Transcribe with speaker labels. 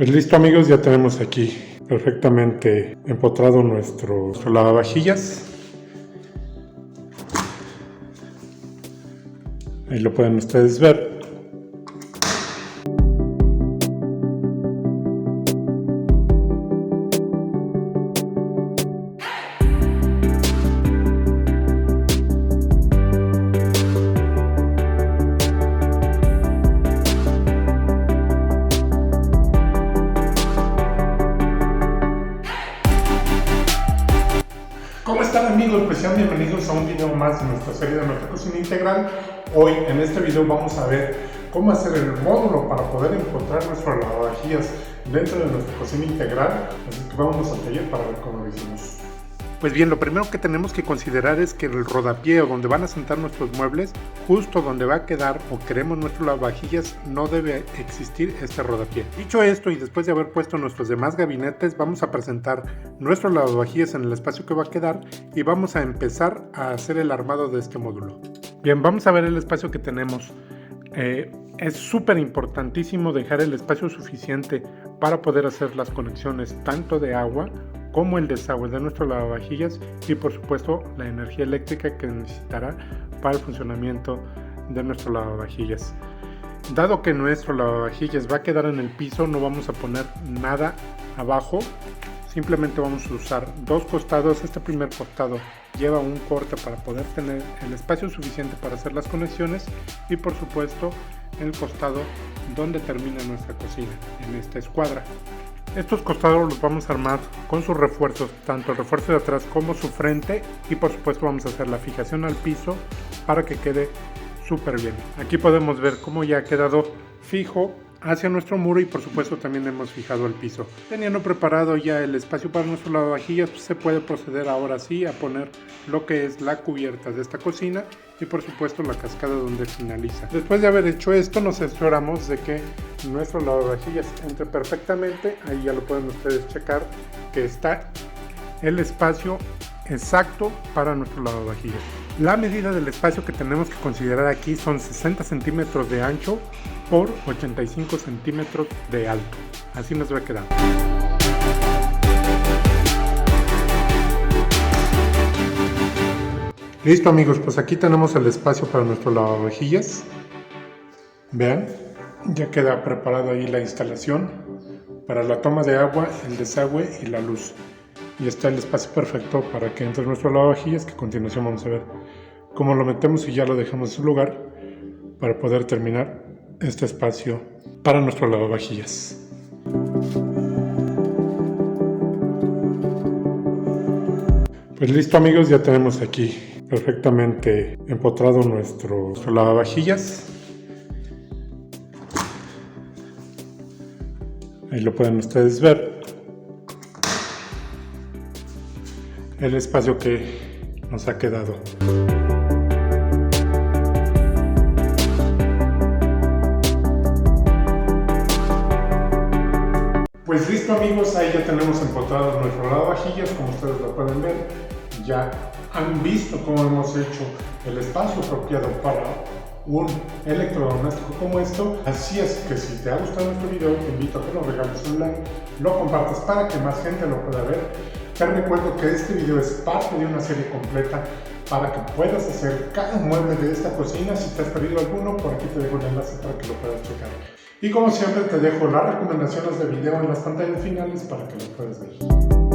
Speaker 1: Pues listo amigos, ya tenemos aquí perfectamente empotrado nuestro lavavajillas. Ahí lo pueden ustedes ver. ¿Cómo están amigos? Pues sean bienvenidos a un video más de nuestra serie de nuestra cocina integral. Hoy en este video vamos a ver cómo hacer el módulo para poder encontrar nuestras lavavajillas dentro de nuestra cocina integral. Así que vamos al taller para ver cómo lo hicimos. Pues bien, lo primero que tenemos que considerar es que el rodapié o donde van a sentar nuestros muebles, justo donde va a quedar o queremos nuestras lavavajillas, no debe existir este rodapié. Dicho esto, y después de haber puesto nuestros demás gabinetes, vamos a presentar nuestras lavavajillas en el espacio que va a quedar y vamos a empezar a hacer el armado de este módulo. Bien, vamos a ver el espacio que tenemos. Es súper importantísimo dejar el espacio suficiente para poder hacer las conexiones tanto de agua como el desagüe de nuestras lavavajillas y por supuesto la energía eléctrica que necesitará para el funcionamiento de nuestras lavavajillas. Dado que nuestro lavavajillas va a quedar en el piso, no vamos a poner nada abajo, simplemente vamos a usar dos costados. Este primer costado lleva un corte para poder tener el espacio suficiente para hacer las conexiones y por supuesto el costado donde termina nuestra cocina, en esta escuadra. Estos costados los vamos a armar con sus refuerzos, tanto el refuerzo de atrás como su frente, y por supuesto vamos a hacer la fijación al piso para que quede súper bien. Aquí podemos ver cómo ya ha quedado fijo hacia nuestro muro y por supuesto también hemos fijado el piso. Teniendo preparado ya el espacio para nuestro lavavajillas, pues se puede proceder ahora sí a poner lo que es la cubierta de esta cocina y por supuesto la cascada donde finaliza. Después de haber hecho esto, nos aseguramos de que nuestro lavavajillas entre perfectamente. Ahí ya lo pueden ustedes checar que está el espacio exacto para nuestro lavavajillas. La medida del espacio que tenemos que considerar aquí son 60 centímetros de ancho por 85 centímetros de alto. Así nos va a quedar. Listo amigos, pues aquí tenemos el espacio para nuestro lavavajillas. Vean, ya queda preparada ahí la instalación para la toma de agua, el desagüe y la luz. Y está el espacio perfecto para que entre nuestro lavavajillas, que a continuación vamos a ver cómo lo metemos y ya lo dejamos en su lugar para poder terminar este espacio para nuestro lavavajillas. Pues listo amigos, ya tenemos aquí perfectamente empotrado nuestro lavavajillas. Ahí lo pueden ustedes ver. El espacio que nos ha quedado. Pues listo amigos, ahí ya tenemos empotrados nuestros lavavajillas, como ustedes lo pueden ver. Ya han visto cómo hemos hecho el espacio apropiado para un electrodoméstico como esto. Así es que si te ha gustado este video, te invito a que nos regales un like, lo compartas para que más gente lo pueda ver. Te recuerdo que este video es parte de una serie completa para que puedas hacer cada mueble de esta cocina. Si te has perdido alguno, por aquí te dejo el enlace para que lo puedas checar. Y como siempre te dejo las recomendaciones de video en las pantallas finales para que lo puedas ver.